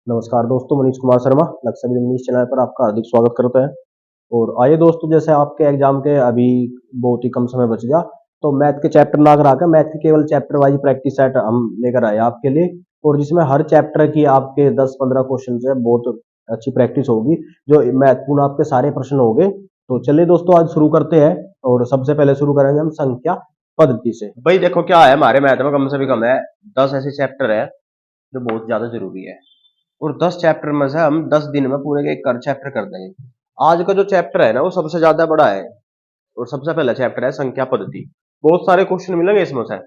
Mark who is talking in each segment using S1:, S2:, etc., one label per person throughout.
S1: नमस्कार दोस्तों, मनीष कुमार शर्मा लक्ष्य मनीष चैनल पर आपका हार्दिक स्वागत करते हैं। और आइए दोस्तों, जैसे आपके एग्जाम के अभी बहुत ही कम समय बच गया, तो मैथ के चैप्टर ला कर आकर मैथ की केवल चैप्टर वाइज प्रैक्टिस सेट हम लेकर आए आपके लिए। और जिसमें हर चैप्टर की आपके 10-15 क्वेश्चन से बहुत अच्छी प्रैक्टिस होगी, जो महत्वपूर्ण आपके सारे प्रश्न होंगे। तो चलिए दोस्तों, आज शुरू करते हैं। और सबसे पहले शुरू करेंगे हम संख्या पद्धति से। भाई देखो क्या है, हमारे मैथ में कम से भी कम है 10 ऐसे चैप्टर है जो बहुत ज्यादा जरूरी है। और 10 चैप्टर में से हम 10 दिन में पूरे एक कर चैप्टर कर देंगे। आज का जो चैप्टर है ना, वो सबसे ज्यादा बड़ा है। और सबसे पहला चैप्टर है संख्या पद्धति। बहुत सारे क्वेश्चन मिलेंगे इसमें से।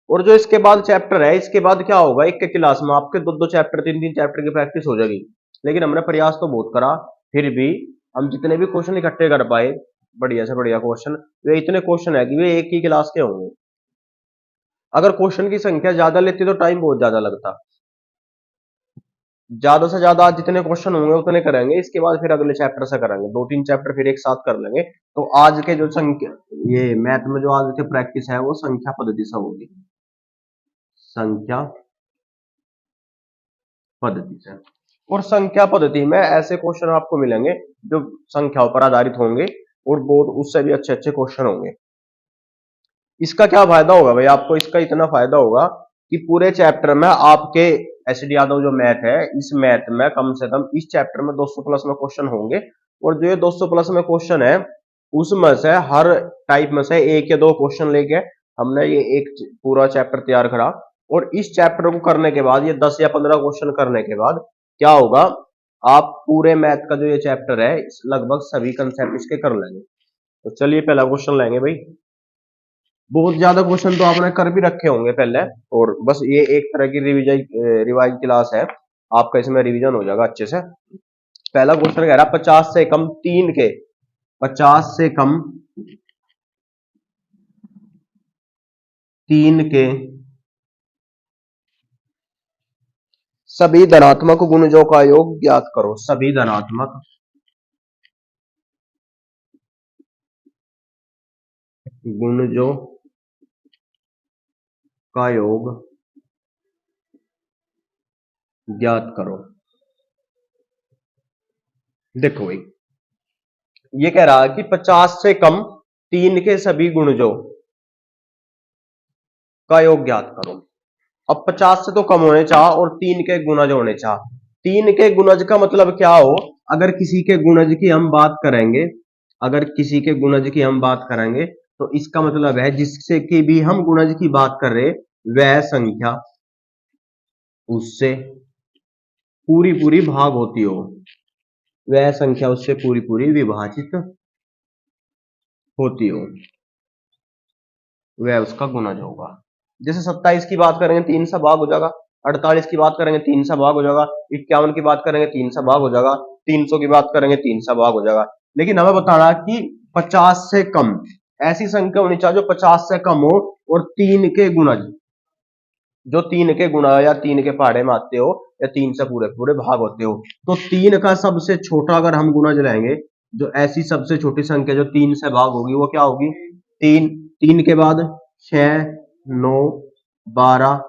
S1: और जो इसके बाद चैप्टर है, इसके बाद क्या होगा, एक के क्लास में आपके दो दो चैप्टर, तीन तीन चैप्टर की प्रैक्टिस हो जाएगी। लेकिन हमने प्रयास तो बहुत करा, फिर भी हम जितने भी क्वेश्चन इकट्ठे कर पाए, बढ़िया से बढ़िया क्वेश्चन, वे इतने क्वेश्चन है कि वे एक ही क्लास के होंगे। अगर क्वेश्चन की संख्या ज्यादा लेती तो टाइम बहुत ज्यादा लगता। ज्यादा से ज्यादा आज जितने क्वेश्चन होंगे उतने करेंगे, इसके बाद फिर अगले चैप्टर से करेंगे, दो तीन चैप्टर फिर एक साथ कर लेंगे। तो आज के जो संख्या, ये मैथ में जो आज की प्रैक्टिस है वो संख्या पद्धति से होगी। संख्या पद्धति से। और संख्या पद्धति में ऐसे क्वेश्चन आपको मिलेंगे जो संख्याओं पर आधारित होंगे, और बहुत उससे भी अच्छे अच्छे क्वेश्चन होंगे। इसका क्या फायदा होगा भाई आपको, इसका इतना फायदा होगा कि पूरे चैप्टर में आपके एसडी यादव जो मैथ है, इस मैथ में कम से कम इस चैप्टर में 200 प्लस में क्वेश्चन होंगे। और जो ये 200 प्लस में क्वेश्चन है, उसमें से हर टाइप में से एक या दो क्वेश्चन लेके हमने ये एक पूरा चैप्टर तैयार करा। और इस चैप्टर को करने के बाद, ये 10 या 15 क्वेश्चन करने के बाद क्या होगा, आप पूरे मैथ का जो ये चैप्टर है, लगभग सभी कंसेप्ट इसके कर लेंगे। तो चलिए पहला क्वेश्चन लेंगे भाई। बहुत ज्यादा क्वेश्चन तो आपने कर भी रखे होंगे पहले, और बस ये एक तरह की रिवाइज क्लास है, आपका इसमें रिवीजन हो जाएगा अच्छे से। पहला क्वेश्चन कह रहा है 50 से कम तीन के, 50 से कम तीन के सभी धनात्मक गुणजों का योग ज्ञात करो। सभी धनात्मक गुणजों का योग ज्ञात करो। देखो भाई, ये कह रहा है कि 50 से कम तीन के सभी गुणजों का योग ज्ञात करो। अब 50 से तो कम होने चाह और तीन के गुणज होने चाह। तीन के गुणज का मतलब क्या हो, अगर किसी के गुणज की हम बात करेंगे, अगर किसी के गुणज की हम बात करेंगे, तो इसका मतलब है जिससे कि भी हम गुणज की बात कर रहे, वह संख्या उससे पूरी पूरी भाग होती हो, वह संख्या उससे पूरी पूरी विभाजित होती हो, वह उसका गुणज होगा। जैसे 27 की बात करेंगे 3 से भाग हो जाएगा, 48 की बात करेंगे 3 से भाग हो जाएगा, 51 की बात करेंगे 3 से भाग हो जाएगा, 300 की बात करेंगे 3 से भाग हो जाएगा। लेकिन हमें बताना कि 50 से कम ऐसी संख्या होनी चाहिए जो 50 से कम हो, और तीन के गुणज, जो तीन के गुणा या तीन के पहाड़े में आते हो, या तीन से पूरे पूरे भाग होते हो। तो तीन का सबसे छोटा अगर हम गुणज लेंगे, जो ऐसी सबसे छोटी संख्या जो तीन से भाग होगी, वो क्या होगी, तीन। तीन के बाद 6, 9, 12,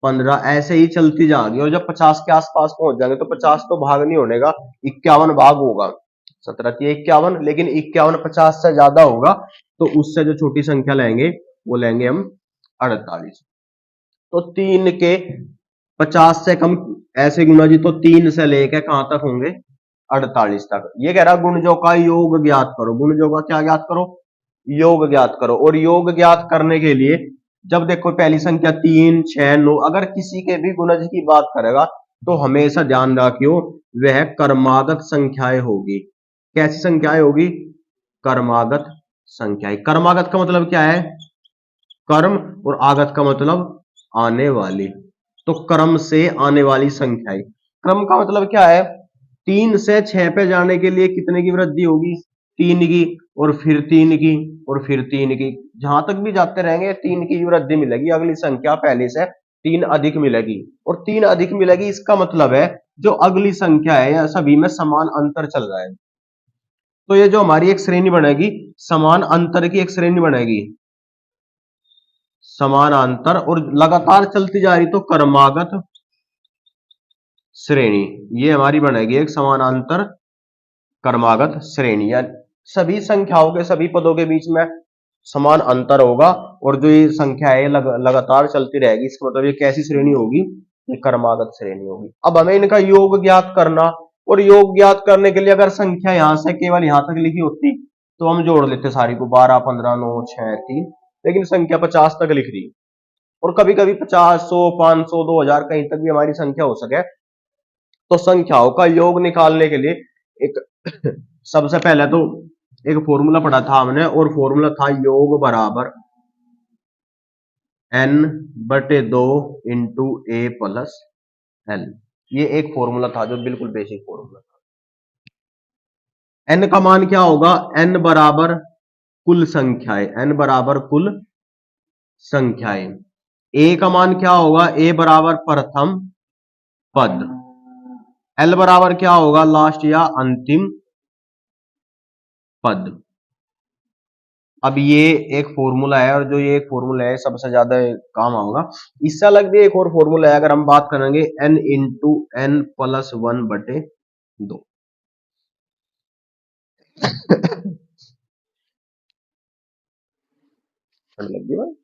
S1: 15 ऐसे ही चलती जाएगी। और जब 50 के आसपास पहुंच जाएंगे तो 50 तो भाग नहीं होने का, 51 भाग होगा। 17 लेकिन 51 50 से ज्यादा होगा, तो उससे जो छोटी संख्या लेंगे वो लेंगे हम 48। तो तीन के 50 से कम ऐसे गुणा जी, तो तीन से लेके कहां तक होंगे, 48 तक। ये कह रहा गुणजों का योग ज्ञात करो। गुणजों का क्या ज्ञात करो, योग ज्ञात करो। और योग ज्ञात करने के लिए, जब देखो पहली संख्या 3, 6, 9, अगर किसी के भी गुणज की बात करेगा तो हमेशा ध्यान रखियो वह कर्मागत संख्याएं होगी। कैसी संख्याएं होगी, कर्मागत संख्याएं। कर्मागत का मतलब क्या है, कर्म, और आगत का मतलब आने वाली। तो क्रम से आने वाली संख्याएं। क्रम का मतलब क्या है, 3 से 6 पे जाने के लिए कितने की वृद्धि होगी, 3 की, और फिर 3 की, और फिर 3 की। जहां तक भी जाते रहेंगे 3 की वृद्धि मिलेगी, अगली संख्या पहले से 3 अधिक मिलेगी। और 3 अधिक मिलेगी, इसका मतलब है जो अगली संख्या है या सभी में समान अंतर चल रहा है। तो ये जो हमारी एक श्रेणी बनेगी, समान अंतर की एक श्रेणी बनेगी, समानांतर, और लगातार चलती जा रही, तो कर्मागत श्रेणी, ये हमारी बनेगी एक समानांतर क्रमागत श्रेणी। या सभी संख्याओं के सभी पदों के बीच में समान अंतर होगा और जो ये संख्या है लगातार चलती रहेगी, इसका मतलब ये कैसी श्रेणी होगी, ये क्रमागत श्रेणी होगी। अब हमें इनका योग ज्ञात करना, और योग ज्ञात करने के लिए अगर संख्या यहां से केवल यहां तक लिखी होती तो हम जोड़ लेते सारी को, 12 15 9 6 3, लेकिन संख्या 50 तक लिख रही, और कभी कभी 50 100 500 2000 कहीं तक भी हमारी संख्या हो सके। तो संख्याओं का योग निकालने के लिए एक सबसे पहले तो एक फॉर्मूला पढ़ा था हमने, और फॉर्मूला था योग बराबर n/2 इंटू ए प्लस एल। ये एक फॉर्मूला था जो बिल्कुल बेसिक फॉर्मूला था। n का मान क्या होगा, n बराबर कुल संख्याएं, n बराबर कुल संख्याएं। a का मान क्या होगा, a बराबर प्रथम पद। l बराबर क्या होगा, लास्ट या अंतिम पद। अब ये एक फॉर्मूला है, और जो ये एक फॉर्मूला है सबसे ज्यादा काम आऊंगा। इससे अलग भी एक और फॉर्मूला है, अगर हम बात करेंगे n इंटू n प्लस 1/2। लगी भाई।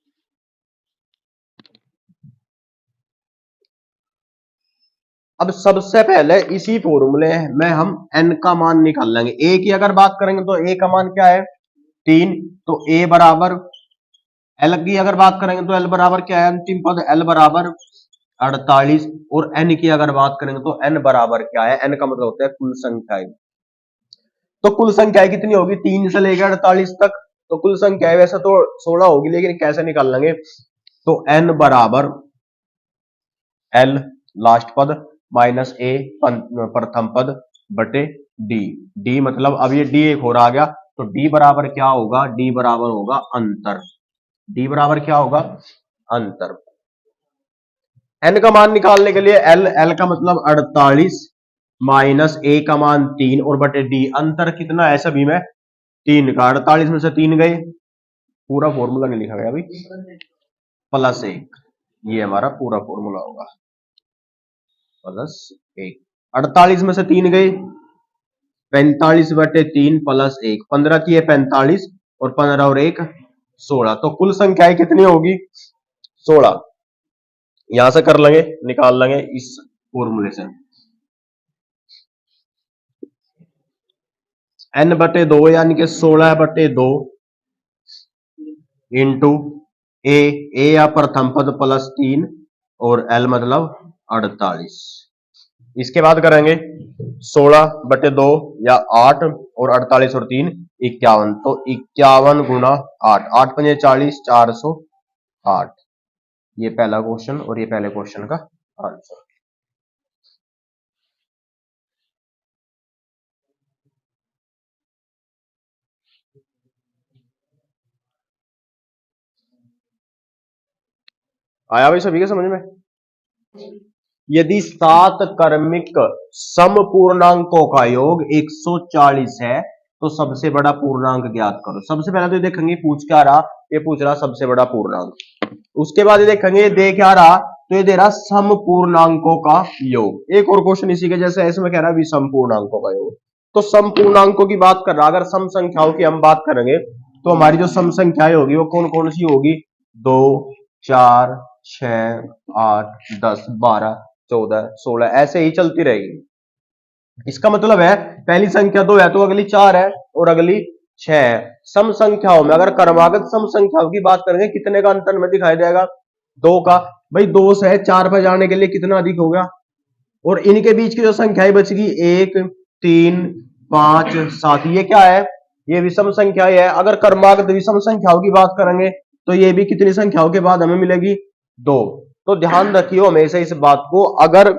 S1: अब सबसे पहले इसी फॉर्मूले में हम n का मान निकाल लेंगे। a की अगर बात करेंगे तो a का मान क्या है, 3, तो a बराबर, l की अगर बात करेंगे तो l बराबर क्या है, अंतिम पद l बराबर 48, और n की अगर बात करेंगे तो n बराबर क्या है, n का मतलब होता है कुल संख्याएं। तो कुल संख्याएं कितनी होगी, 3 से लेकर 48 तक। तो कुल संख्याएं वैसे तो 16 होगी, लेकिन कैसे निकाल लेंगे, तो n बराबर l लास्ट पद माइनस a प्रथम पद बटे d। d मतलब अब ये d एक और आ गया, तो d बराबर क्या होगा, d बराबर होगा अंतर। d बराबर क्या होगा, अंतर। n का मान निकालने के लिए l का मतलब 48 माइनस a का मान 3 और बटे d। अंतर कितना है सभी में, 3 का, 48 में से 3 गए, पूरा फॉर्मूला नहीं लिखा गया अभी, प्लस 1, ये हमारा पूरा फॉर्मूला होगा, प्लस 1। 48 में से 3 गए, 45/3 प्लस 1, 15 की है 45, और 15 और 1 16। तो कुल संख्याएं कितनी होगी, 16। यहां से कर लेंगे, निकाल लेंगे इस फॉर्मूले से। n/2 यानी कि 16/2 इंटू ए या प्रथम पद प्लस 3, और l मतलब 48। इसके बाद करेंगे 16/2 या 8, और 48 और 3 51, तो 51 गुना 8, 8 पंजे 40, 408। ये पहला क्वेश्चन और ये पहले क्वेश्चन का आंसर। आया भाई सभी के समझ में। यदि 7 क्रमिक समपूर्णांकों का योग 140 है तो सबसे बड़ा पूर्णांक ज्ञात करो। सबसे पहले तो देखेंगे पूछ क्या रहा, ये पूछ रहा सबसे बड़ा पूर्णांक। उसके बाद ये देखेंगे दे क्या रहा, तो ये दे रहा समपूर्णांकों का योग। एक और क्वेश्चन इसी के जैसे इसमें कह रहा विषम पूर्णांकों का योग। तो समपूर्णांकों की बात कर रहा, अगर सम संख्याओं की हम बात करेंगे तो हमारी जो सम संख्याएं होगी वो कौन कौन सी होगी, 2 4 6 8 10 12 14 16 ऐसे ही चलती रहेगी। इसका मतलब है पहली संख्या 2 है तो अगली 4 है और अगली 6 है। सम संख्याओं में अगर क्रमागत सम संख्याओं की बात करेंगे कितने का अंतर में दिखाई देगा, 2 का। भाई 2 से 4 पर जाने के लिए कितना अधिक हो गया, और इनके बीच की जो संख्याएं बच गई 1 3 5 7, ये क्या है, ये विषम संख्याएं है। अगर क्रमागत विषम संख्याओं की बात करेंगे तो ये भी कितनी संख्याओं के बाद हमें मिलेगी, 2। तो ध्यान रखियो हमेशा इस बात को, अगर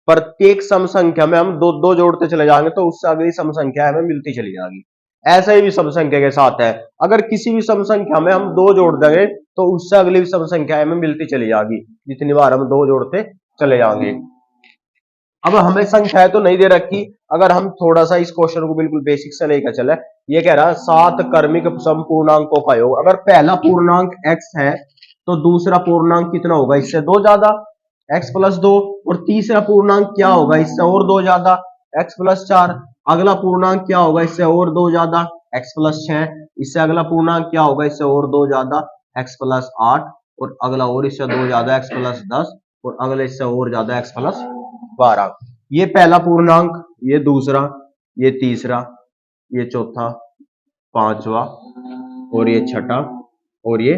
S1: प्रत्येक सम संख्या में हम दो दो जोड़ते चले जाएंगे तो उससे अगली सम संख्या हमें मिलती चली जाएगी। ऐसा ही भी सम संख्या के साथ है, अगर किसी भी सम संख्या में हम 2 जोड़ देंगे तो उससे अगली सम संख्या हमें मिलती चली जाएगी जितनी बार हम 2 जोड़ते चले जाएंगे। अब हमें संख्याएं तो नहीं दे रखी, अगर हम थोड़ा सा इस क्वेश्चन को बिल्कुल बेसिक से लेकर चले, ये कह रहा है 7 क्रमिक समपूर्णांकों का योग। अगर पहला पूर्णांक x है तो दूसरा पूर्णांक कितना होगा, इससे 2 ज्यादा। x प्लस 2, और तीसरा पूर्णांक क्या होगा इससे और 2 ज्यादा, x प्लस 4। अगला पूर्णांक क्या होगा इससे और 2 ज्यादा, x प्लस 6। इससे अगला पूर्णांक क्या होगा इससे और 2 ज्यादा, x प्लस 8। और अगला और इससे 2 ज्यादा, x प्लस 10। और अगले इससे और ज्यादा, x प्लस 12। ये पहला पूर्णांक, ये दूसरा, ये तीसरा, ये चौथा, पांचवा, और ये छठा, और ये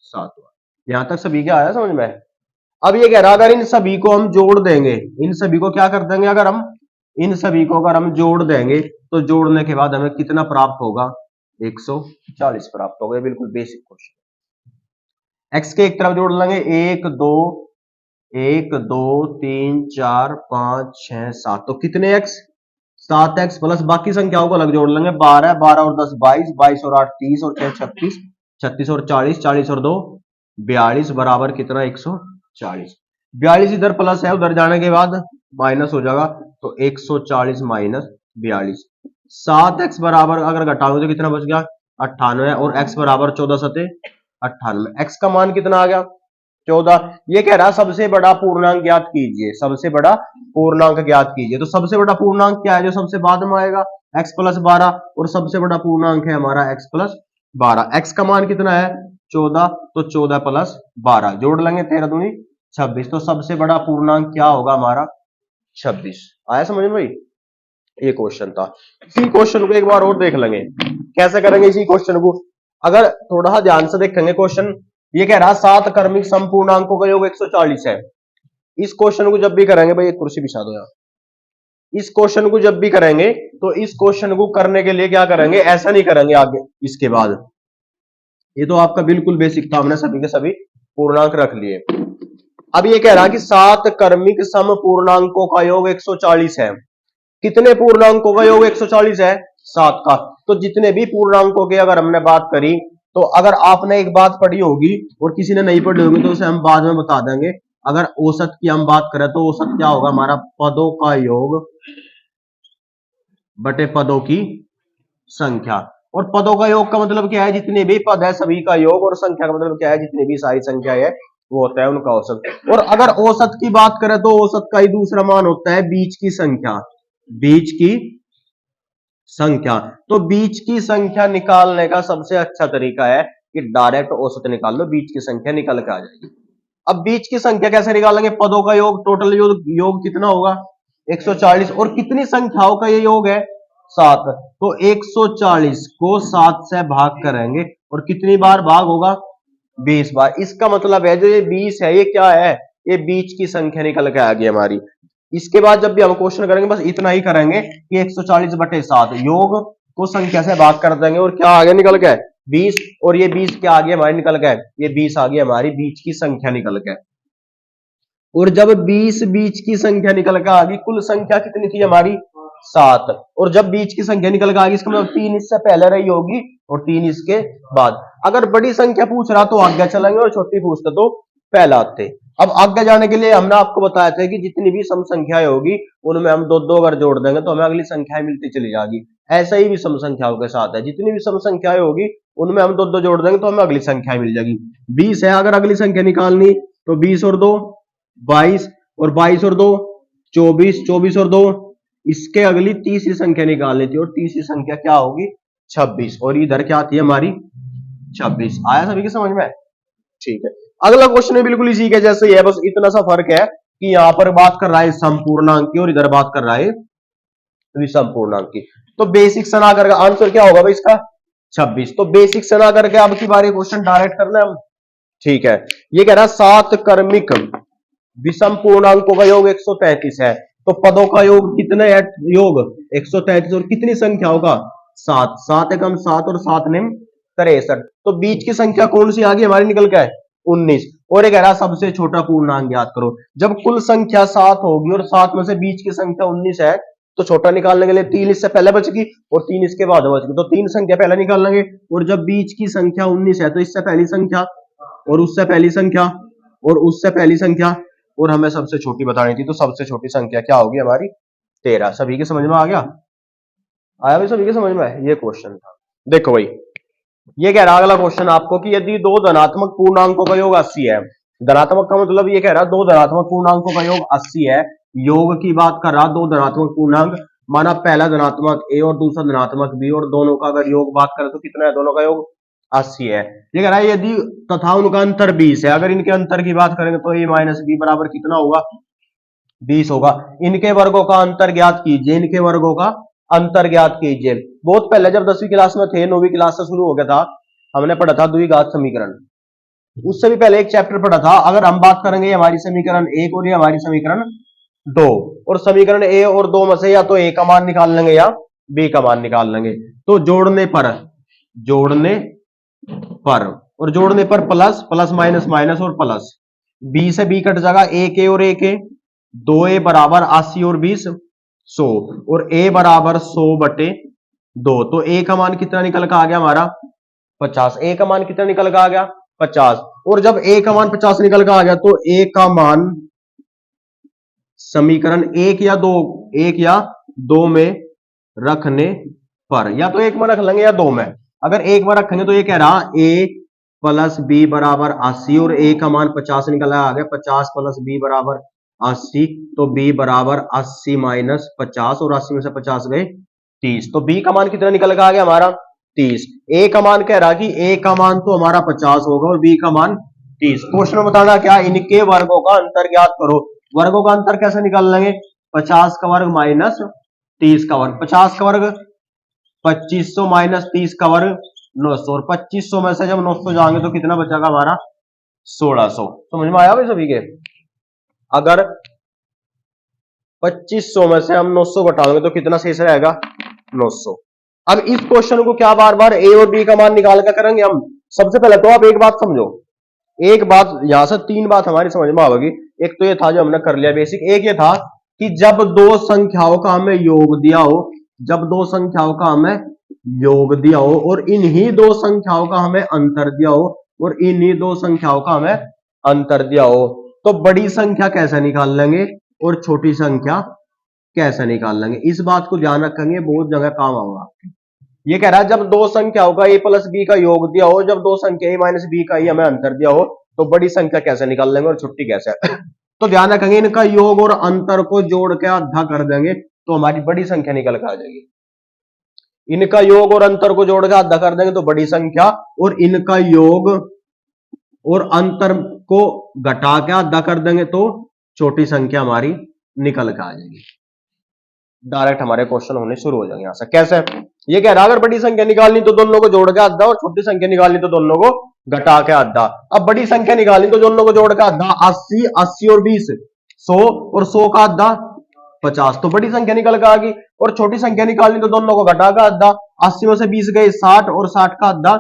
S1: सातवां। यहां तक सभी क्या आया समझ में? अब ये कह रहा अगर इन सभी को हम जोड़ देंगे, इन सभी को क्या कर देंगे, अगर हम इन सभी को अगर हम जोड़ देंगे तो जोड़ने के बाद हमें कितना प्राप्त होगा, 140 प्राप्त होगा। बिल्कुल बेसिक क्वेश्चन। एक्स के एक तरफ जोड़ लेंगे, 1 2 1 2 3 4 5 6 7, तो कितने एक्स, 7x प्लस बाकी संख्याओं को अलग जोड़ लेंगे, 12 12 और 10 22, 22 और 8 30 और 6 36, 36 और 40, 40 और 2 42 बराबर कितना, 140। 42 इधर प्लस है, उधर जाने के बाद माइनस हो जाएगा, तो 140 माइनस 42। 7x बराबर अगर घटाओगे तो कितना बच गया, 98, और x बराबर 14 सते 98। x का मान कितना आ गया, 14। ये कह रहा सबसे बड़ा पूर्णांक ज्ञात कीजिए, सबसे बड़ा पूर्णांक ज्ञात कीजिए। तो सबसे बड़ा पूर्णांक क्या है जो सबसे बाद में आएगा, x प्लस 12, और सबसे बड़ा पूर्णांक है हमारा x प्लस 12। x का मान कितना है, 14, तो 14 प्लस 12 जोड़ लेंगे, 13 दूनी 26। तो सबसे बड़ा पूर्णांक क्या होगा हमारा, 26। आया समझ में भाई? ये क्वेश्चन था। इसी क्वेश्चन को एक बार और देख लेंगे, कैसे करेंगे इसी क्वेश्चन को। अगर थोड़ा ध्यान से देखेंगे क्वेश्चन, ये कह रहा 7 क्रमिक समपूर्णांकों का योग 140 है। इस क्वेश्चन को जब भी करेंगे भाई, एक कुर्सी बिछा दो यार। इस क्वेश्चन को जब भी करेंगे तो इस क्वेश्चन को करने के लिए क्या करेंगे, ऐसा नहीं करेंगे आगे इसके बाद। ये तो आपका बिल्कुल बेसिक था, हमने सभी के सभी पूर्णांक रख लिए। अब ये कह रहा कि 7 क्रमिक समपूर्णांकों का योग 140 है। कितने पूर्णांकों का योग 140 है, 7 का। तो जितने भी पूर्णांकों की अगर हमने बात करी, तो अगर आपने एक बात पढ़ी होगी और किसी ने नहीं पढ़ी होगी तो उसे हम बाद में बता देंगे। अगर औसत की हम बात करें तो औसत क्या होगा हमारा, पदों का योग बटे पदों की संख्या। और पदों का योग का मतलब क्या है, जितने भी पद है सभी का योग, और संख्या का मतलब क्या है, जितनी भी सारी संख्या है वो होता है उनका औसत। और अगर औसत की बात करें तो औसत का ही दूसरा मान होता है बीच की संख्या, बीच की संख्या। तो बीच की संख्या निकालने का सबसे अच्छा तरीका है कि डायरेक्ट औसत निकाल लो, बीच की संख्या निकल के आ जाएगी। अब बीच की संख्या कैसे निकालेंगे, पदों का योग, टोटल योग कितना होगा, 140, और कितनी संख्याओं का ये योग है, 7। तो 140 को 7 से भाग करेंगे, और कितनी बार भाग होगा, 20 बार। इसका मतलब है जो ये 20 है, ये क्या है, ये बीच की संख्या निकल के आ गई हमारी। इसके बाद जब भी हम क्वेश्चन करेंगे बस इतना ही करेंगे कि 140 बटे 7 योग को संख्या से भाग कर देंगे, और क्या आगे निकल गए, 20। और ये 20 क्या आ गया हमारी, निकल गए, ये 20 आ गई हमारी बीच की संख्या निकल गए। और जब 20 बीच की संख्या निकल के आ गई, कुल संख्या कितनी थी हमारी, 7। और जब बीच की संख्या निकल के आ गई, इसका मतलब 3 इससे पहले रही होगी और 3 इसके बाद। अगर बड़ी संख्या पूछ रहा तो आगे चलेंगे, और छोटी पूछते तो पहला आते। अब आगे जाने के लिए हमने आपको बताया था कि जितनी भी सम संख्याएं होगी उनमें हम दो दो अगर जोड़ देंगे तो हमें अगली संख्याएं मिलती चली जाएगी। ऐसा ही भी सम संख्याओं के साथ है, जितनी भी सम संख्याएं होगी उनमें हम दो दो जोड़ देंगे तो हमें अगली संख्या मिल जाएगी। 20 है, अगर अगली संख्या निकालनी तो 20 और 2 22, और 22 और 2 24, 24 और 2 इसके अगली तीसरी संख्या निकालनी थी, और तीसरी संख्या क्या होगी, 26, और इधर क्या थी हमारी 26। आया सभी के समझ में? ठीक है। अगला क्वेश्चन है बिल्कुल इसी के जैसे ही है, बस इतना सा फर्क है कि यहां पर बात कर रहा है संपूर्णांक की और इधर बात कर रहा है विषम पूर्णांक की। तो बेसिक सना करके आंसर क्या होगा भाई इसका, 26। तो बेसिक सना करके अब की बारी क्वेश्चन डायरेक्ट करना है हम। ठीक है। ये कह रहा 7 क्रमिक विषम पूर्णांकों का योग 133 है। तो पदों का योग कितने है, योग 133, और कितनी संख्याओं का, 7। 7 एकम 7 और 7 निम 63। तो बीच की संख्या कौन सी आ गई हमारी, निकल के 19। और ये कह रहा सबसे छोटा पूर्णांक ज्ञात करो। जब कुल संख्या 7 होगी और 7 में से बीच की संख्या 19 है, तो छोटा निकालने के लिए 3 इससे पहले बचेगी और 3 इसके बाद बचेगी, तो 3 संख्या पहले निकाल लेंगे। और जब बीच की संख्या 19 है तो इससे पहली संख्या और उससे पहली संख्या और उससे पहली संख्या, और हमें सबसे छोटी बतानी थी, तो सबसे छोटी संख्या क्या होगी हमारी, 13। सभी के समझ में आ गया, आया भाई सभी के समझ में? ये क्वेश्चन था। देखो भाई, ये कह रहा अगला क्वेश्चन आपको कि यदि दो धनात्मक पूर्णांकों का योग 80 है, धनात्मक का मतलब ये कह रहा है दो धनात्मक पूर्णांकों का योग 80 है। योग की बात कर रहा दो धनात्मक पूर्णांक, माना पहला धनात्मक ए और दूसरा धनात्मक बी, और दोनों का अगर योग बात करें तो कितना है, दोनों का योग 80 है। ये कह रहा है यदि तथा उनका अंतर 20 है, अगर इनके अंतर की बात करेंगे तो ए माइनस बी बराबर कितना होगा, 20 होगा। इनके वर्गों का अंतर ज्ञात कीजिए, इनके वर्गों का अंतर ज्ञात कीजिए। बहुत पहले जब 10वीं क्लास में थे, 9वीं क्लास से शुरू हो गया था, हमने पढ़ा था द्विघात समीकरण। उससे भी पहले एक चैप्टर पढ़ा था। अगर हम बात करेंगे ये हमारी समीकरण 1 और ये हमारी समीकरण 2, और समीकरण ए और 2 में से या तो ए का मान निकाल लेंगे या बी का मान निकाल लेंगे। तो जोड़ने पर और जोड़ने पर प्लस प्लस माइनस माइनस और प्लस, बी से बी कट जाएगा, एक ए और एक ए, 2a बराबर 80 और 20 100, और a बराबर 100 बटे 2। तो a का मान कितना निकल कर आ गया हमारा 50। a का मान कितना निकल कर आ गया 50। और जब a का मान 50 निकल कर आ गया तो a का मान समीकरण 1 या 2 में रखने पर, या तो 1 में रख लेंगे या 2 में। अगर 1 में रखेंगे तो ये कह रहा a प्लस बी बराबर 80, और a का मान 50 निकल आ गया, 50 प्लस बी बराबर 80, तो b बराबर 80 माइनस 50, और 80 में से 50 गए 30। तो b का मान कितना निकल का आ गया हमारा 30। a का मान कह रहा कि a का मान तो हमारा 50 होगा और b का मान 30। क्वेश्चन में बताना क्या, इनके वर्गों का अंतर ज्ञात करो। वर्गों का अंतर कैसे निकाल लेंगे, 50 का वर्ग माइनस 30 का वर्ग, 50 का वर्ग 2500 माइनस 30 का वर्ग 900, और 2500 में से जब 900 जाएंगे तो कितना बचेगा हमारा 1600। समझ में आया भाई सभी के। अगर 2500 में से हम 900 घटाएंगे तो कितना शेष रहेगा 900। अब इस क्वेश्चन को क्या बार बार ए और बी का मान निकाल कर करेंगे हम। सबसे पहले तो आप एक बात समझो, एक बात यहां से 3 बात हमारी समझ में आएगी। एक तो ये था जो हमने कर लिया बेसिक, एक ये था कि जब दो संख्याओं का हमें योग दिया हो, जब दो संख्याओं का हमें योग दिया हो और इन्हीं दो संख्याओं का हमें अंतर दिया हो, और इन्हीं दो संख्याओं का हमें अंतर दिया हो, तो बड़ी संख्या कैसे निकाल लेंगे और छोटी संख्या कैसे निकाल लेंगे। इस बात को ध्यान रखेंगे, बहुत जगह काम आऊंगा। ये कह रहा है जब दो संख्याओं का a प्लस बी का योग दिया हो, जब दो संख्या a माइनस बी का ही हमें अंतर दिया हो, तो बड़ी संख्या कैसे निकाल लेंगे और छोटी कैसे। तो ध्यान रखेंगे इनका योग और अंतर को जोड़ के आधा कर देंगे तो हमारी बड़ी संख्या निकल कर आ जाएगी। इनका योग और अंतर को जोड़ के आधा कर देंगे तो बड़ी संख्या, और इनका योग और अंतर को घटा के आधा कर देंगे तो छोटी संख्या हमारी निकल के आ जाएगी। डायरेक्ट हमारे क्वेश्चन होने शुरू हो जाएंगे यहां से। कैसे, ये कह रहा अगर बड़ी संख्या निकालनी तो दोनों को जोड़ के आधा, और छोटी संख्या निकालनी तो दोनों को घटा के आधा। अब बड़ी संख्या निकालनी तो दोनों को जोड़ के आधा, 80 80 और 20 100, और 100 का आधा 50, तो बड़ी संख्या निकल के आ गई। और छोटी संख्या निकालनी तो दोनों को घटा के आधा, 80 में से 20 गए 60, और 60 का आधा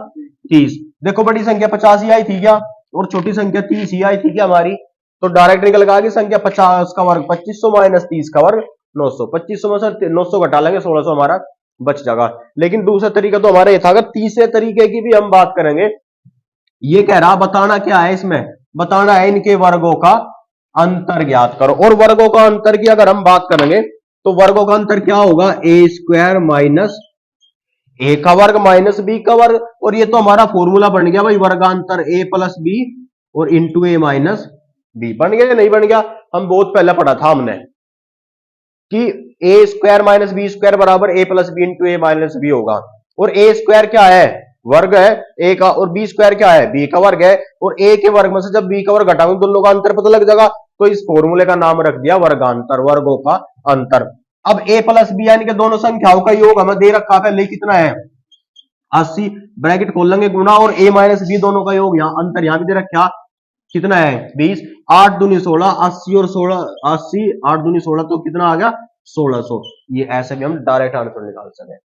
S1: 30। देखो बड़ी संख्या 50 ही आई थी क्या, और छोटी संख्या 30 ही आई थी क्या हमारी। तो डायरेक्ट निकल के आ गई संख्या 50 का वर्ग 2500 माइनस 30 का वर्ग 900। 2500 में से 900 घटा लेंगे 1600 हमारा बच जाएगा। लेकिन दूसरा तरीका तो हमारा ये था। अगर तीसरे तरीके की भी हम बात करेंगे, ये कह रहा बताना क्या है, इसमें बताना है इनके वर्गों का अंतर ज्ञात करो। और वर्गों का अंतर की अगर हम बात करेंगे तो वर्गों का अंतर क्या होगा, ए स्क्वायर माइनस ए का वर्ग माइनस बी का वर्ग। और ये तो हमारा फॉर्मूला बन गया भाई, वर्गांतर ए प्लस बी और इंटू ए माइनस बी। बन गया या नहीं बन गया, हम बहुत पहले पढ़ा था हमने कि ए स्क्वायर माइनस बी स्क्वायर बराबर ए प्लस बी इंटू ए माइनस बी होगा। और ए स्क्वायर क्या है, वर्ग है ए का, और बी स्क्वायर क्या है, बी का वर्ग है। और ए के वर्ग में से जब बी का वर्ग घटाऊंगा दोनों का अंतर पता लग जाएगा। तो इस फॉर्मूले का नाम रख दिया वर्गांतर, वर्गों का अंतर। अब a प्लस बी यानी कि दोनों संख्याओं का योग हमें दे रखा है, पहले कितना है 80, ब्रैकेट खोल लेंगे गुना, और a माइनस बी दोनों का योग यहाँ अंतर यहाँ भी दे रखा कितना है 20, 8 दूनी 16, 80 और 16 80, 8 दूनी 16 तो कितना आ गया 1600। ये ऐसे भी हम डायरेक्ट आंसर निकाल सके।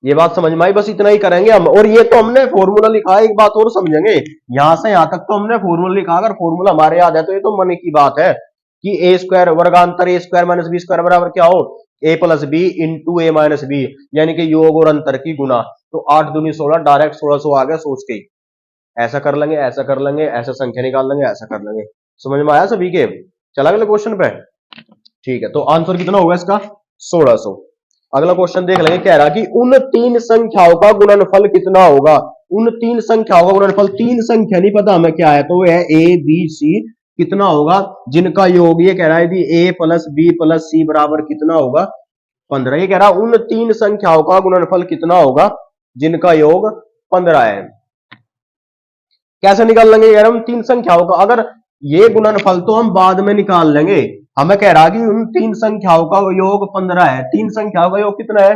S1: ये बात समझ में आई, बस इतना ही करेंगे हम। और ये तो हमने फॉर्मूला लिखा है, एक बात और समझेंगे, यहां से यहां तक तो हमने फॉर्मूला लिखा। अगर फॉर्मूला हमारे याद है तो ये तो मन की बात है कि ए स्क्वायर वर्गांतर ए स्क्वायर माइनस बी स्क्वायर बराबर क्या हो ए प्लस बी इंटू ए माइनस बी, यानी कि योग और अंतर की गुना। तो 8 दूनी 16, डायरेक्ट 1600 आ गया सोच के। ऐसा कर लेंगे, ऐसा कर लेंगे, ऐसा संख्या निकाल लेंगे, ऐसा कर लेंगे। समझ में आया सभी के। चला अगले क्वेश्चन पे, ठीक है। तो आंसर कितना होगा इसका 1600। अगला क्वेश्चन देख लेंगे, कह रहा कि उन तीन संख्याओं का गुणनफल कितना होगा। उन तीन संख्याओं का गुणनफल, तीन संख्या नहीं पता हमें क्या है, तो वो है ए बी सी, कितना होगा जिनका योग, ये कह रहा है कि ए प्लस बी प्लस सी बराबर कितना होगा 15। ये कह रहा है उन तीन संख्याओं का गुणनफल कितना होगा जिनका योग 15 है। कैसे निकाल लेंगे यार हम तीन संख्याओं का, अगर ये गुणनफल तो हम बाद में निकाल लेंगे, हमें कह रहा कि उन तीन संख्याओं का योग 15 है, तीन संख्याओं का योग कितना है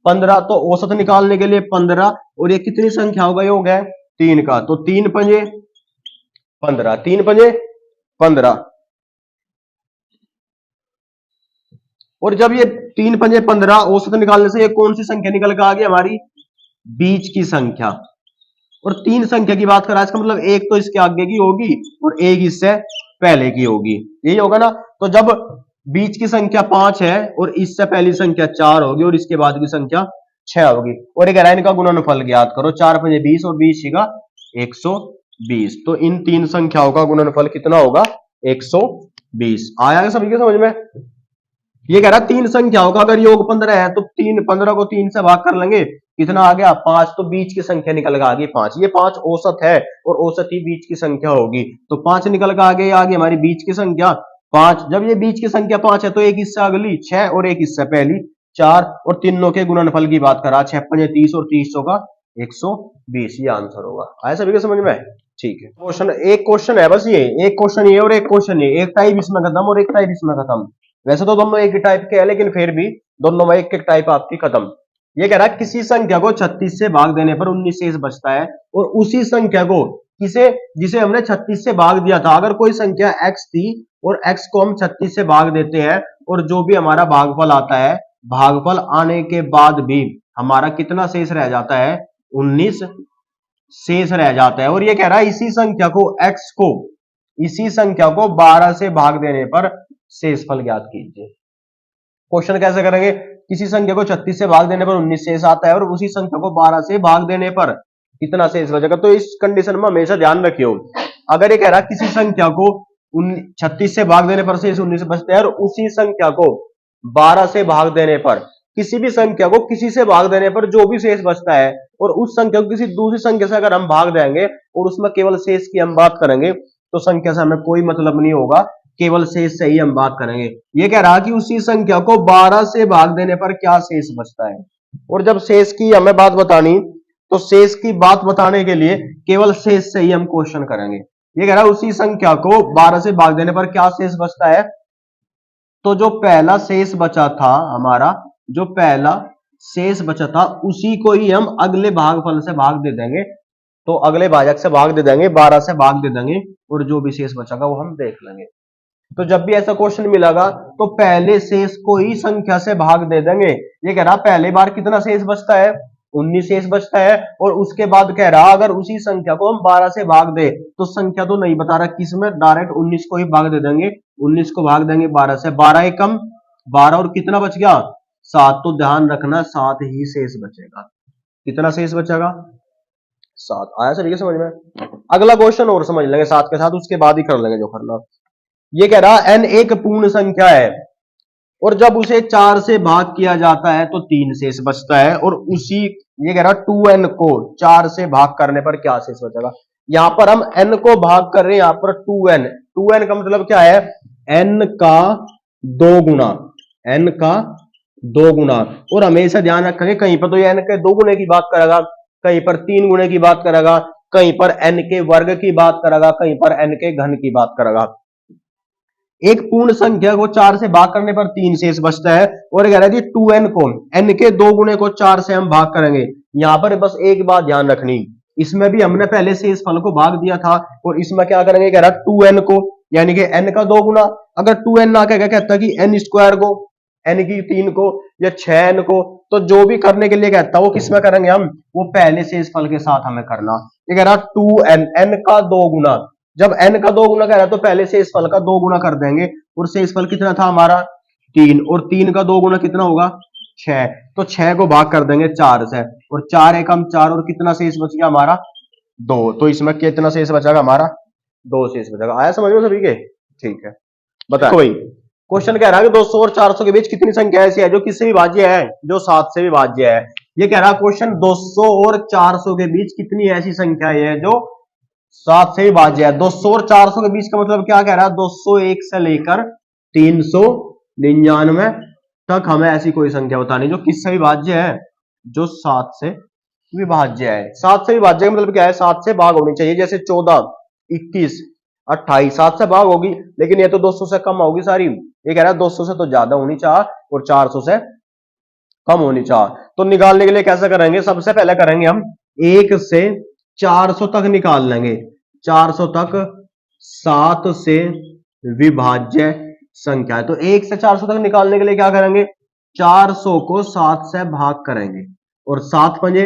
S1: 15, तो औसत निकालने के लिए 15, और ये कितनी संख्याओं का योग है तीन का, तो तीन पंजे 15, तीन पंजे 15, और जब ये तीन पंजे 15 औसत निकालने से ये कौन सी संख्या निकल के आ गई हमारी बीच की संख्या। और तीन संख्या की बात करा इसका मतलब एक तो इसके आगे की होगी और एक इससे पहले की होगी, यही होगा ना। तो जब बीच की संख्या 5 है और इससे पहली संख्या 4 होगी और इसके बाद की संख्या 6 होगी, और एक इनका गुणनफल ज्ञात करो, 4 पंजे 20 और 20 का 120, तो इन तीन संख्याओं का गुणनफल कितना होगा 120। आया सभी के समझ में। ये कह रहा तीन संख्याओं का अगर योग 15 है तो 15 को 3 से भाग कर लेंगे, कितना आ गया 5, तो बीच की संख्या निकल के आ गई 5, ये 5 औसत है और औसत ही बीच की संख्या होगी, तो 5 निकल के आ गई हमारी बीच की संख्या 5। जब ये बीच की संख्या 5 है तो एक इससे अगली 6 और एक इससे पहली 4, और तीनों के गुणनफल की बात करा 6 पंजे 30 और 30 का 120, ये आंसर होगा। आया सभी को समझ में। ठीक है, क्वेश्चन एक क्वेश्चन है बस, ये एक क्वेश्चन ये और एक क्वेश्चन ये, एक टाइप इसमें खत्म और एक टाइप इसमें खत्म। वैसे तो दोनों एक ही टाइप के हैं लेकिन फिर भी दोनों में एक एक टाइप आपकी खत्म। ये कह रहा है किसी संख्या को 36 से भाग देने पर 19 शेष बचता है, और उसी संख्या को किसे जिसे हमने 36 से भाग दिया था, अगर कोई संख्या x थी और x को हम 36 से भाग देते हैं और जो भी हमारा भागफल आता है, भागफल आने के बाद भी हमारा कितना शेष रह जाता है 19 शेष रह जाता है। और ये कह रहा है इसी संख्या को 12 से भाग देने पर शेषफल ज्ञात कीजिए। क्वेश्चन कैसे करेंगे, किसी संख्या को 36 से भाग देने पर 19 शेष आता है और उसी संख्या को 12 से भाग देने पर कितना शेष बचेगा। तो इस कंडीशन में हमेशा ध्यान रखियो, अगर ये कह रहा है किसी संख्या को 36 से भाग देने पर शेष 19 बचता है और उसी संख्या को 12 से भाग देने पर, किसी भी संख्या को किसी से भाग देने पर जो भी शेष बचता है, और उस संख्या को किसी दूसरी संख्या से अगर हम भाग देंगे और उसमें केवल शेष की हम बात करेंगे तो संख्या से हमें कोई मतलब नहीं होगा, केवल शेष से ही हम बात करेंगे। ये कह रहा कि उसी संख्या को 12 से भाग देने पर क्या शेष बचता है, और जब शेष की हमें बात बतानी तो शेष की बात बताने के लिए केवल शेष से ही हम क्वेश्चन करेंगे। ये कह रहा है उसी संख्या को 12 से भाग देने पर क्या शेष बचता है, तो जो पहला शेष बचा था हमारा, जो पहला शेष बचा था उसी को ही हम अगले भागफल से भाग दे देंगे, तो अगले भाजक से भाग दे देंगे, 12 से भाग दे देंगे और जो भी शेष बचेगा वो हम देख लेंगे। तो जब भी ऐसा क्वेश्चन मिलेगा तो पहले शेष को ही संख्या से भाग दे देंगे। ये कह रहा पहले बार कितना शेष बचता है 19 शेष बचता है, और उसके बाद कह रहा अगर उसी संख्या को हम 12 से भाग दे, तो संख्या तो नहीं बता रहा किसमें, डायरेक्ट 19 को ही भाग दे देंगे, 19 को भाग देंगे 12 से, 12 एकम 12 और कितना बच गया 7, तो ध्यान रखना 7 ही शेष बचेगा। कितना शेष बचेगा 7। आया सभी के समझ में। अगला क्वेश्चन और समझ लेंगे साथ के साथ, उसके बाद ही कर लेंगे जो करना। ये कह रहा n एक पूर्ण संख्या है और जब उसे 4 से भाग किया जाता है तो 3 शेष बचता है, और उसी ये कह रहा 2n को 4 से भाग करने पर क्या शेष बचेगा। यहां पर हम n को भाग कर रहे हैं, यहां पर 2n का मतलब क्या है n का 2 गुना, n का 2 गुना। और हमेशा ध्यान रखेंगे कहीं पर तो ये n के 2 गुने की बात करेगा, कहीं पर 3 गुने की बात करेगा, कहीं पर n के वर्ग की बात करेगा, कहीं पर n के घन की बात करेगा। एक पूर्ण संख्या को 4 से भाग करने पर 3 शेष बचता है, और कह रहा है 2n को n के 2 गुने को 4 से हम भाग करेंगे। यहां पर बस एक बात ध्यान रखनी, इसमें भी हमने पहले शेष फल को भाग दिया था, और इसमें क्या करेंगे कह रहा 2n को यानी कि n का 2 गुना, अगर 2n ना क्या कहता कि n स्क्वायर को, n की 3 को या 6n को, तो जो भी करने के लिए कहता है वो किसमें करेंगे हम, वो पहले शेष फल के साथ हमें करना। ये कह रहा 2n n का 2 गुना, जब n का 2 गुना कह रहा है तो पहले शेषफल का 2 गुना कर देंगे, और शेषफल कितना था हमारा 3, और 3 का 2 गुना कितना होगा 6, तो 6 को भाग कर देंगे 4 से, और 4 एकम 4 और कितना शेष बच गया हमारा 2, तो इसमें कितना शेष बचेगा हमारा 2 शेष बचेगा। आया समझ में सभी के। ठीक है, बता कोई क्वेश्चन कह रहा है कि 200 और 400 के बीच कितनी संख्या ऐसी है जो किससे विभाज्य है, जो 7 से विभाज्य है। ये कह रहा क्वेश्चन 200 और 400 के बीच कितनी ऐसी संख्या है जो 7 से विभाज्य है। 200 और 400 के बीच का मतलब क्या कह रहा है, 201 से लेकर 399 तक हमें ऐसी कोई संख्या बतानी जो किससे विभाज्य है, जो 7 से विभाज्य है। 7 से विभाज्य का मतलब क्या है, 7 से भाग होनी चाहिए। जैसे 14, 21, 28 7 से भाग होगी, लेकिन ये तो 200 से कम होगी सारी। ये कह रहा है 200 से तो ज्यादा होनी चाहिए और 400 से कम होनी चाहिए। तो निकालने के लिए कैसे करेंगे, सबसे पहले करेंगे हम 1 से 400 तक निकाल लेंगे। 400 तक 7 से विभाज्य संख्या है, तो 1 से 400 तक निकालने के लिए क्या करेंगे, 400 को 7 से भाग करेंगे और 7 पंजे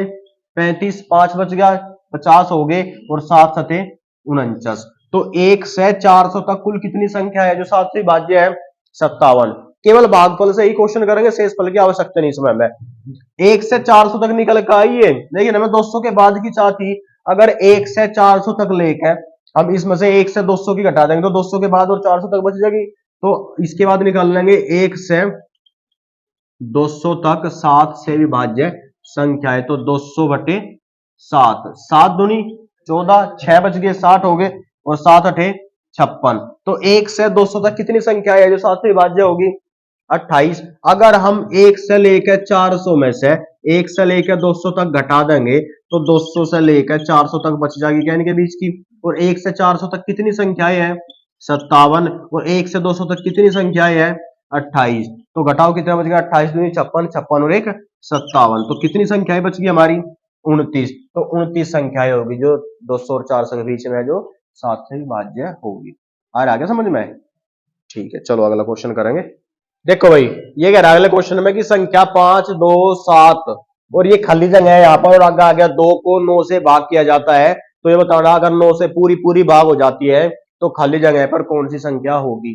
S1: 35, 5 बच गया, 50 हो गए और 7 सते 49। तो 1 से 400 तक कुल कितनी संख्या है जो 7 से विभाज्य है, 57। केवल भागफल से ही क्वेश्चन करेंगे, शेष फल की आवश्यकता नहीं समय में। 1 से 400 तक निकल कर आई है, लेकिन हमें 200 के बाद की चाह थी। अगर 1 से 400 तक लेकर हम इसमें से 1 से 200 की घटा देंगे तो 200 के बाद और 400 तक बच जाएगी। तो इसके बाद निकाल लेंगे 1 से 200 तक 7 से विभाज्य संख्या है, तो 200 बटे 7, 7 दूनी 14, 6 बच गए 60 हो गए और 7 अठे 56। तो 1 से 200 तक कितनी संख्या है जो 7 से विभाज्य होगी, 28। अगर हम 1 से लेकर 400 में से 1 से लेकर 200 तक घटा देंगे तो 200 से लेकर 400 तक बच जाएगी क्या इनके बीच की। और 1 से 400 तक कितनी संख्याएं हैं, 57। और 1 से 200 तक कितनी संख्याएं हैं, 28। तो घटाओ कितना बच गया, 28 दूनी 56, 56 और 1 57। तो कितनी संख्याएं बच गई हमारी, 29। तो 29 संख्याएं होगी जो 200 और 400 के बीच में जो 7 से विभाज्य होगी। आ गया समझ में, ठीक है। चलो अगला क्वेश्चन करेंगे। देखो भाई ये कह रहा है अगले क्वेश्चन में कि संख्या 5, 2, 7 और ये खाली जगह है यहाँ पर और आगे आ गया 2 को 9 से भाग किया जाता है। तो ये बताना अगर 9 से पूरी पूरी भाग हो जाती है तो खाली जगह पर कौन सी संख्या होगी।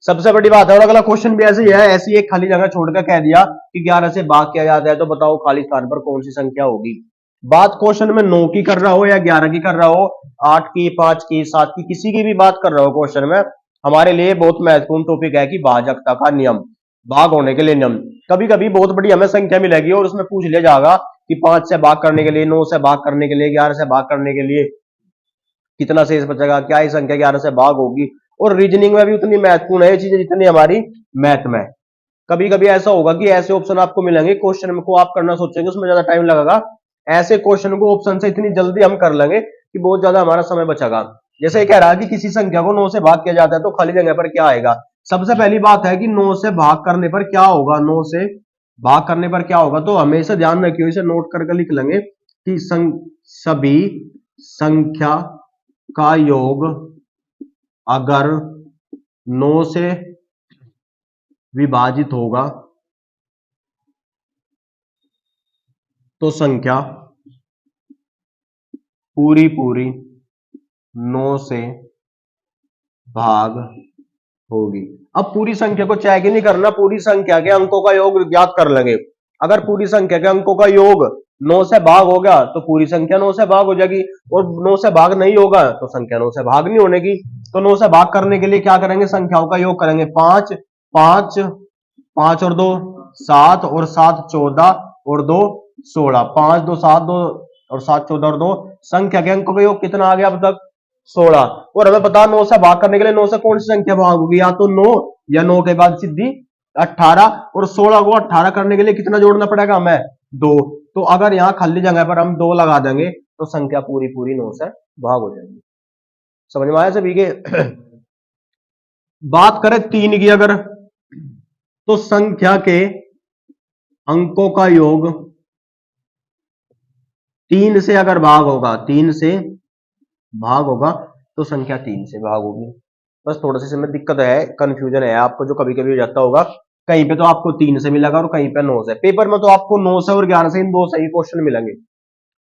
S1: सबसे बड़ी बात है। और अगला क्वेश्चन भी ऐसे ही है, ऐसी एक खाली जगह छोड़कर कह दिया कि 11 से भाग किया जाता है, तो बताओ खाली स्थान पर कौन सी संख्या होगी। बात क्वेश्चन में 9 की कर रहा हो या 11 की कर रहा हो, 8 की, 5 की, 7 की, किसी की भी बात कर रहा हो क्वेश्चन में, हमारे लिए बहुत महत्वपूर्ण टॉपिक है कि भाजकता का नियम, भाग होने के लिए नियम। कभी कभी बहुत बड़ी हमें संख्या मिलेगी और उसमें पूछ लिया जाएगा कि 5 से भाग करने के लिए, 9 से भाग करने के लिए, 11 से भाग करने के लिए कितना शेष बचेगा, क्या ही संख्या 11 से भाग होगी। और रीजनिंग में भी उतनी महत्वपूर्ण है ये चीजें जितनी हमारी मैथ में। कभी कभी ऐसा होगा कि ऐसे ऑप्शन आपको मिलेंगे, क्वेश्चन को आप करना सोचेंगे उसमें ज्यादा टाइम लगेगा, ऐसे क्वेश्चन को ऑप्शन से इतनी जल्दी हम कर लेंगे कि बहुत ज्यादा हमारा समय बचेगा। जैसे कह रहा है कि किसी संख्या को 9 से भाग किया जाता है तो खाली जगह पर क्या आएगा। सबसे पहली बात है कि 9 से भाग करने पर क्या होगा, 9 से भाग करने पर क्या होगा, तो हमेशा ध्यान रखियो, इसे नोट करके लिख लेंगे कि सभी संख्या का योग अगर 9 से विभाजित होगा तो संख्या पूरी पूरी 9 से भाग होगी। अब पूरी संख्या को चेक ही नहीं करना, पूरी संख्या के अंकों का योग ज्ञात कर लेंगे। अगर पूरी संख्या के अंकों का योग 9 से भाग होगा तो पूरी संख्या 9 से भाग हो जाएगी, और 9 से भाग नहीं होगा तो संख्या 9 से भाग नहीं होने की। तो 9 से भाग करने के लिए क्या करेंगे, संख्याओं का योग करेंगे। 5, 5, 5 और 2 7 और 7 14 और 2 16, 5 2 7 2 और 7 14 और 2, संख्या के अंकों का योग कितना आ गया अब तक, 16। और हमें पता 9 से भाग करने के लिए 9 से कौन सी संख्या भाग होगी, या तो 9 या 9 के बाद सीधी 18, और 16 को 18 करने के लिए कितना जोड़ना पड़ेगा हमें, 2। तो अगर यहाँ खाली जगह पर हम 2 लगा देंगे तो संख्या पूरी पूरी 9 से भाग हो जाएगी। समझ में आया सभी के। बात करें 3 की अगर, तो संख्या के अंकों का योग 3 से अगर भाग होगा, 3 से भाग होगा तो संख्या 3 से भाग होगी। बस थोड़ा सा इसमें दिक्कत है, कंफ्यूजन है आपको जो कभी कभी हो जाता होगा, कहीं पे तो आपको 3 से मिलेगा और कहीं पे 9 से। पेपर में तो आपको 9 से और 11 से इन दो से ही क्वेश्चन मिलेंगे,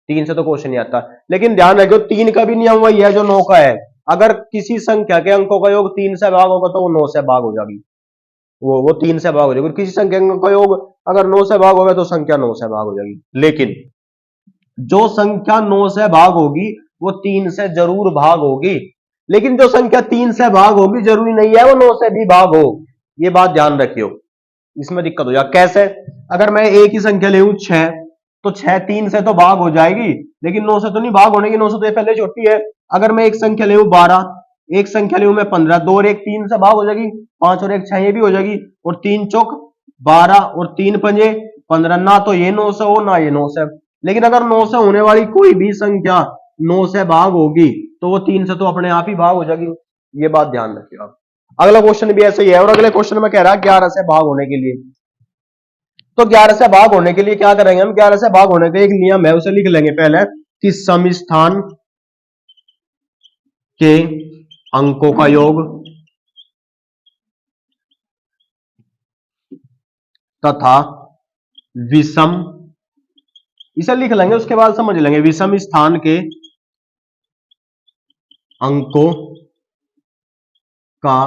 S1: 3 से तो क्वेश्चन नहीं आता। लेकिन ध्यान रखियो 3 का भी नियम वही है जो 9 का है, अगर किसी संख्या के अंकों का योग 3 से भाग होगा तो वो 9 से भाग हो जाएगी, वो 3 से भाग हो जाएगी। किसी संख्या का योग अगर 9 से भाग होगा तो संख्या 9 से भाग हो जाएगी। लेकिन जो संख्या 9 से भाग होगी वो 3 से जरूर भाग होगी, लेकिन जो संख्या 3 से भाग होगी जरूरी नहीं है वो 9 से भी भाग हो, ये बात ध्यान रखियो, इसमें दिक्कत हो जाए। कैसे, अगर मैं एक ही संख्या ले 6 तो 6 3 से तो भाग हो जाएगी, लेकिन 9 से तो नहीं भाग होने की, 9 से तो ये पहले छोटी है। अगर मैं एक संख्या ले 12, एक संख्या ले मैं 15, 2 और 1 3 से भाग हो जाएगी, 5 और 1 6 ये भी हो जाएगी, और 3 चौक 12 और 3 पंजे 15, ना तो ये 9 से हो ना ये 9 से। लेकिन अगर 9 से होने वाली कोई भी संख्या 9 से भाग होगी तो वो 3 से तो अपने आप ही भाग हो जाएगी, ये बात ध्यान रखिएगा। अगला क्वेश्चन भी ऐसे ही है, और अगले क्वेश्चन में कह रहा है 11 से भाग होने के लिए। तो 11 से भाग होने के लिए क्या करेंगे हम, 11 से भाग होने का एक नियम है, उसे लिख लेंगे पहले कि सम स्थान के अंकों का योग तथा विषम, इसे लिख लेंगे उसके बाद समझ लेंगे, विषम स्थान के अंकों का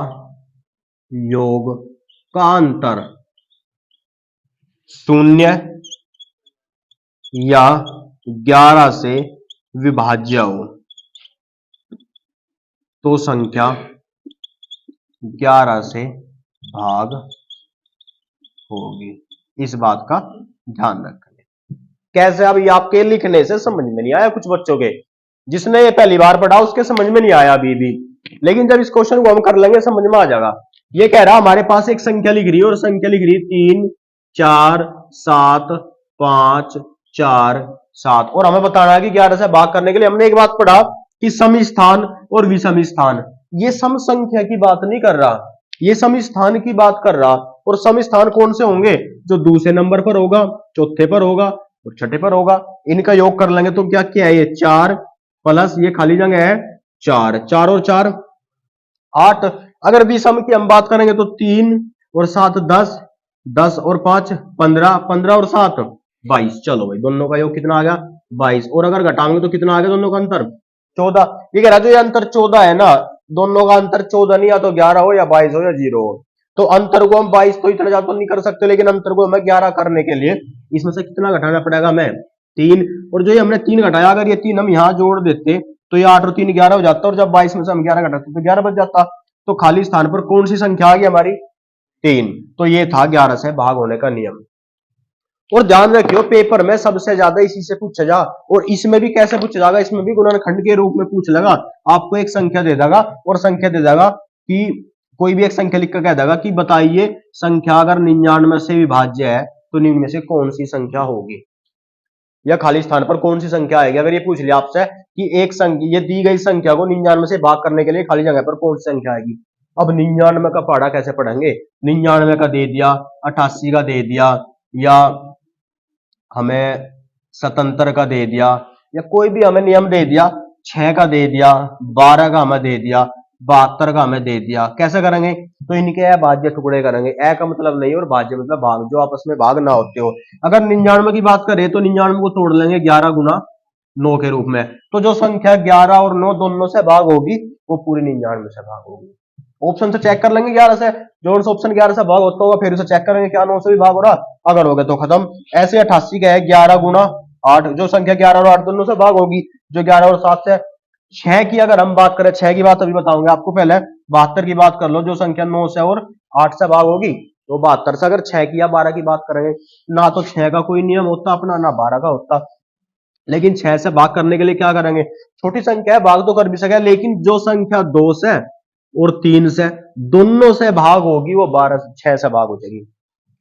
S1: योग का अंतर 0 या 11 से विभाज्य हो तो संख्या 11 से भाग होगी, इस बात का ध्यान रखें। कैसे, अब ये आपके लिखने से समझ में नहीं आया कुछ बच्चों के, जिसने ये पहली बार पढ़ा उसके समझ में नहीं आया अभी भी, लेकिन जब इस क्वेश्चन को हम कर लेंगे समझ में आ जाएगा। ये कह रहा हमारे पास एक संख्या लिख रही है, और संख्या लिख रही है 3 4 7 5 4 7, और हमें बताना है कि 11 से भाग करने के लिए हमने एक बात पढ़ा कि सम स्थान और विषम स्थान, ये सम संख्या की बात नहीं कर रहा, ये सम स्थान की बात कर रहा। और सम स्थान कौन से होंगे, जो दूसरे नंबर पर होगा, चौथे पर होगा और छठे पर होगा, इनका योग कर लेंगे तो क्या क्या है, ये 4 प्लस ये खाली जगह है 4, 4 और 4 8। अगर विषम की हम बात करेंगे तो 3 और 7 10, 10 और 5 15, 15 और 7 22। चलो भाई, दोनों का योग कितना आ गया 22, और अगर घटाएंगे तो कितना आ गया दोनों का अंतर 14। ये कह रहा है जो ये अंतर 14 है ना, दोनों का अंतर 14 नहीं, या तो 11 हो या 22 हो या 0 हो, तो अंतर को हम 22 तो इतना ज्यादा नहीं कर सकते, लेकिन अंतर को हमें 11 करने के लिए इसमें से कितना घटाना पड़ेगा हमें 3, और जो ये हमने 3 घटाया, अगर ये 3 हम यहां जोड़ देते तो ये 8 और 3 11 हो जाता, और जब 22 में से हम 11 घटाते तो 11 बच जाता। तो खाली स्थान पर कौन सी संख्या आ गई हमारी 3, तो ये था 11 से भाग होने का नियम। और ध्यान रखियो पेपर में सबसे ज्यादा इसी से पूछा जा, और इसमें भी कैसे पूछा जाएगा, इसमें भी गुणनखंड के रूप में पूछ लेगा, आपको एक संख्या दे देगा और संख्या दे देगा कि कोई भी एक संख्या लिख कर कह देगा कि बताइए संख्या अगर 99 से विभाज्य है तो निम्न में से कौन सी संख्या होगी, या खाली स्थान पर कौन सी संख्या आएगी। अगर ये पूछ लिया आपसे कि एक संख्या, ये दी गई संख्या को 99 से भाग करने के लिए खाली जगह पर कौन सी संख्या आएगी, अब 99 का पढ़ा कैसे पढ़ेंगे, 99 का दे दिया, 88 का दे दिया, या हमें 77 का दे दिया, या कोई भी हमें नियम दे दिया, 6 का दे दिया, 12 का हमें दे दिया, 72 का हमें दे दिया, कैसे करेंगे, तो इनके भाज्य टुकड़े करेंगे, ए का मतलब नहीं और भाज्य मतलब भाग, जो आपस में भाग ना होते हो। अगर 99 की बात करें तो 99 को तोड़ लेंगे 11 गुना 9 के रूप में, तो जो संख्या 11 और 9 दोनों से भाग होगी वो पूरी 99 से भाग होगी। ऑप्शन से चेक कर लेंगे 11 से, जो ऑप्शन 11 से भाग होता होगा फिर उसे चेक करेंगे क्या 9 से भी भाग हो रहा, अगर हो गया तो खत्म। ऐसे 88 का है 11 गुना 8, जो संख्या 11 और 8 दोनों से भाग होगी, जो 11 और 7 से। 6 की अगर हम बात करें, 6 की बात अभी बताऊंगा आपको, पहले 72 की बात कर लो, जो संख्या 9 से और 8 से भाग होगी तो 72 से। अगर 6 की या 12 की बात करेंगे, ना तो 6 का कोई नियम होता अपना, ना 12 का होता, लेकिन 6 से भाग करने के लिए क्या करेंगे, छोटी संख्या है भाग तो कर भी सके, लेकिन जो संख्या 2 से और 3 से दोनों से भाग होगी वो 6 से भाग हो जाएगी।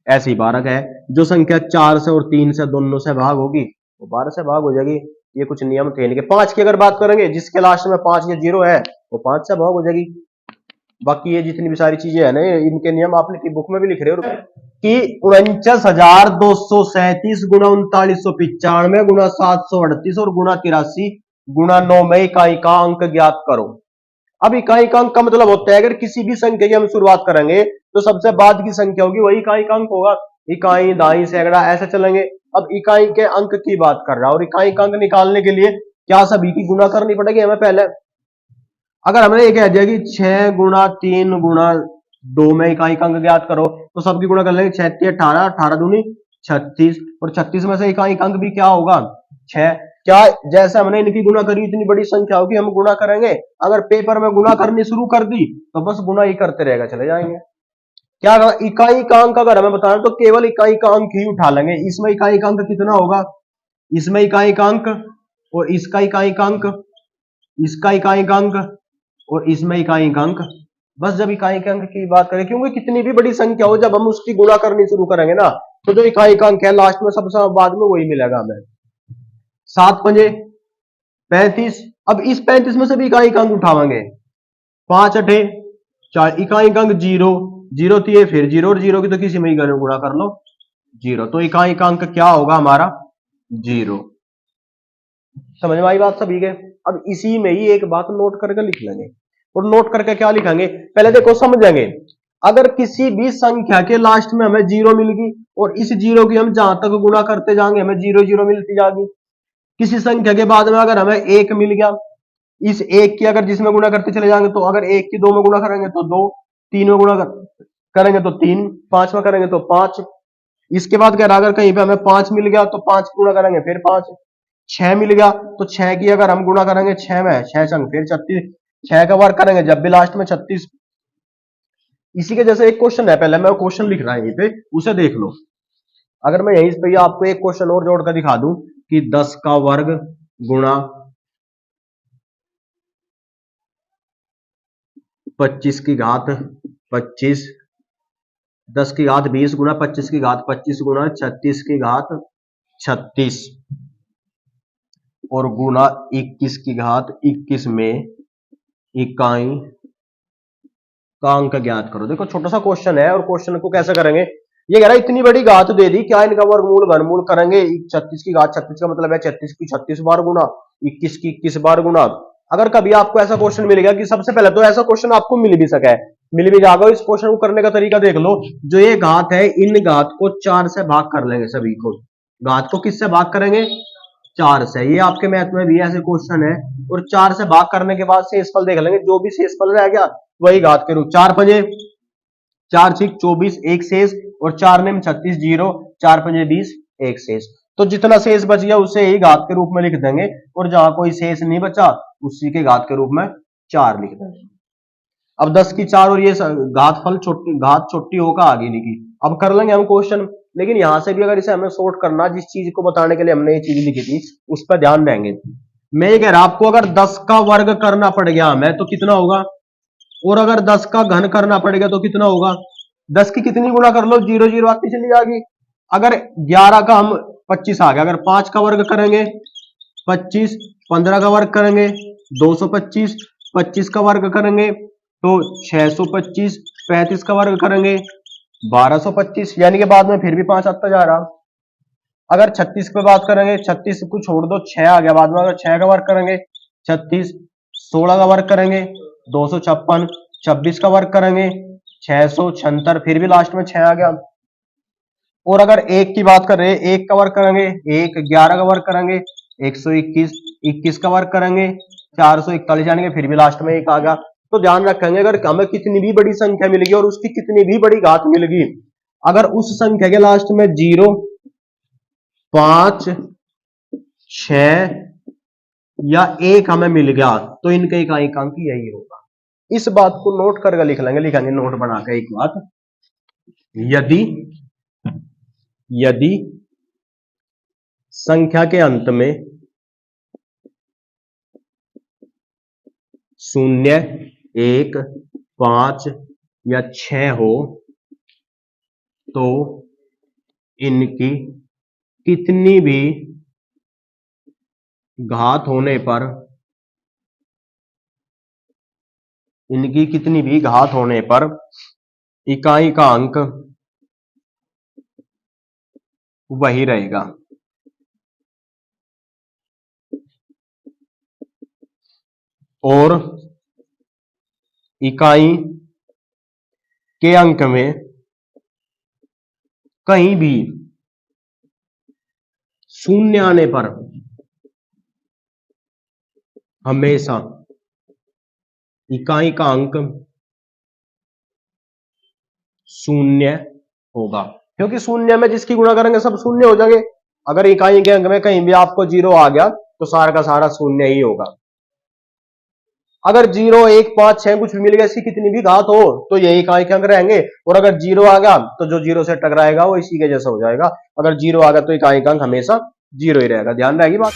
S1: ऐसे ही 12 का है, जो संख्या 4 से और 3 से दोनों से भाग होगी वो 12 से भाग हो जाएगी। ये कुछ नियम थे इनके। 5 की अगर बात करेंगे, जिसके लास्ट में 5 या 0 है वो 5 से भाग हो जाएगी। बाकी ये जितनी भी सारी चीजें है ना, इनके नियम आप बुक में भी लिख रहे हो कि 49,237 गुना 3995 गुना 738 और गुना 83 गुना 9 में इकाई का अंक ज्ञात करो। अब इकाई का अंक का मतलब होता है अगर किसी भी संख्या की हम शुरुआत करेंगे तो सबसे बाद की संख्या होगी वही इकाई का अंक होगा। इकाई, दाई, सैकड़ा ऐसे चलेंगे। अब इकाई के अंक की बात कर रहा हूं, और इकाई का अंक निकालने के लिए क्या सभी की गुणा करनी पड़ेगी हमें पहले। अगर हमने ये कह दिया कि 6 गुना 3 गुना 2 में इकाई का अंक ज्ञात करो, तो सबकी गुणा कर लेंगे, 6 18, 18 दूनी 36, और 36 में से इकाई का अंक भी क्या होगा 6। क्या जैसे हमने इनकी गुणा करी इतनी बड़ी संख्या होगी, हम गुणा करेंगे। अगर पेपर में गुणा करनी शुरू कर दी तो बस गुणा ही करते रहेगा, चले जाएंगे। क्या इकाई का अंक अगर हमें बताना तो केवल इकाई का अंक ही उठा लेंगे। इसमें इकाई का अंक कितना होगा इसमें इकाई का अंक और इसका इकाई का अंक, इसका इकाई का अंक और इसमें इकाई का अंक। बस जब इकाई के अंक की बात करें, क्योंकि कितनी भी बड़ी संख्या हो जब हम उसकी गुणा करनी शुरू करेंगे ना, तो जो इकाई का अंक है लास्ट में सबसे बाद में वही मिलेगा हमें। 7×5 = 35। अब इस 35 में से भी इकाई का अंक उठावांगे। 5×8 = 4, इकाई का अंक 0, 0 थी है फिर 0 और 0 की तो किसी में ही गुणा कर लो 0, तो इकाई का अंक क्या होगा हमारा 0। समझ में आई बात सभी के। अब इसी में ही एक बात नोट करके लिख लेंगे, और नोट करके क्या लिखेंगे पहले देखो समझेंगे। अगर किसी भी संख्या के लास्ट में हमें 0 मिल गई और इस 0 की हम जहां तक गुणा करते जाएंगे हमें 0 0 मिलती जाएगी। किसी संख्या के बाद में अगर हमें 1 मिल गया, इस 1 की अगर जिसमें गुणा करते चले जाएंगे तो अगर 1 की 2 में गुणा करेंगे तो 2, 3 में गुणा करेंगे तो 3, 5 में करेंगे तो 5। इसके बाद कह रहा अगर कहीं पे हमें 5 मिल गया तो 5 गुणा करेंगे फिर 5। 6 मिल गया तो 6 की अगर हम गुणा करेंगे 6 में, 6 संग फिर 36, 6 का वर्ग करेंगे जब भी लास्ट में 36। इसी के जैसे एक क्वेश्चन है, पहले मैं क्वेश्चन लिख रहा है यहीं पे, उसे देख लो। अगर मैं यहीं पे आपको एक क्वेश्चन और जोड़कर दिखा दूं कि 10 का वर्ग गुणा 25 की घात 25, 10 की घात 20 गुणा 25 की घात 25 गुणा 36 की घात 36 और गुणा 21 की घात 21 में इकाई का अंक ज्ञात करो। देखो छोटा सा क्वेश्चन है, और क्वेश्चन को कैसे करेंगे, ये कह रहा है इतनी बड़ी घात दे दी, क्या इनका वर्गमूल घनमूल करेंगे। 36 की घात 36 का मतलब है 36 की 36 बार गुणा, 21 की 21 बार गुणा। अगर कभी आपको ऐसा क्वेश्चन मिल गया कि सबसे पहले तो ऐसा क्वेश्चन आपको मिल भी सके, मिल भी जाएगा, इस क्वेश्चन को करने का तरीका देख लो। जो ये घात है इन घात को 4 से भाग कर लेंगे, सभी को घात को किससे भाग करेंगे 4 से। ये आपके मैथ में भी ऐसे क्वेश्चन है, और 4 से भाग करने के बाद शेषफल देख लेंगे, जो भी शेषफल रह गया वही घात के रूप। 4×5 4 6 24 एक शेष, और 4 9 36 0, 4 5 20 एक शेष। तो जितना शेष बच गया उसे ही घात के रूप में लिख देंगे, और जहां कोई शेष नहीं बचा उसी के घात के रूप में 4 लिख देंगे। अब 10 की 4 और ये घात फल छोटी घात छोटी होकर आगे लिखी। अब कर लेंगे हम क्वेश्चन, लेकिन यहां से भी अगर इसे हमें शॉर्ट करना, जिस चीज को बताने के लिए हमने ये चीज लिखी थी उस पर ध्यान देंगे। मैं ये कह रहा आपको अगर 10 का वर्ग करना पड़ गया हमें तो कितना होगा, और अगर 10 का घन करना पड़ेगा तो कितना होगा। 10 की कितनी गुणा कर लो 0 0 आती चली जाएगी। अगर 11 का हम 25 आ गया, अगर 5 का वर्ग करेंगे 25, 15 का वर्ग करेंगे 225, 25 का वर्ग करेंगे तो 625, 35 का वर्ग करेंगे 1225, यानी कि बाद में फिर भी 5 आता जा रहा। अगर 36 पे बात करेंगे, 36 को छोड़ दो 6 आ गया बाद में, अगर 6 का वर्ग करेंगे 36, 16 का वर्ग करेंगे 256, 26 का वर्ग करेंगे 676, फिर भी लास्ट में 6 आ गया। और अगर 1 की बात कर रहे हैं, 1 का वर्ग करेंगे 1, 11 का वर्ग करेंगे 121, 21 का वर्ग करेंगे 441, यानी कि फिर भी लास्ट में 1 आ गया। तो ध्यान रखेंगे अगर हमें कितनी भी बड़ी संख्या मिल गई और उसकी कितनी भी बड़ी घात मिल गई, अगर उस संख्या के लास्ट में 0, 5, 6 या 1 हमें मिल गया तो इनके इकाई का अंक यही होगा। इस बात को नोट करके लिख लेंगे, लिखेंगे नोट बनाकर एक बात, यदि यदि संख्या के अंत में 0, 1, 5 या 6 हो तो इनकी कितनी भी घात होने पर, इनकी कितनी भी घात होने पर इकाई का अंक वही रहेगा। और इकाई के अंक में कहीं भी 0 आने पर हमेशा इकाई का अंक 0 होगा, क्योंकि 0 में जिसकी गुणा करेंगे सब 0 हो जाएंगे। अगर इकाई के अंक में कहीं भी आपको 0 आ गया तो सारा का सारा 0 ही होगा। अगर 0, 1, 5, 6 कुछ भी मिल गया, इसकी कितनी भी घात हो तो यही इकाई के अंक रहेंगे। और अगर 0 आ गया तो जो 0 से टकराएगा वो इसी के जैसा हो जाएगा। अगर 0 आ गया तो इकाई का अंक हमेशा जीरो ही रहेगा। ध्यान रहेगी बात।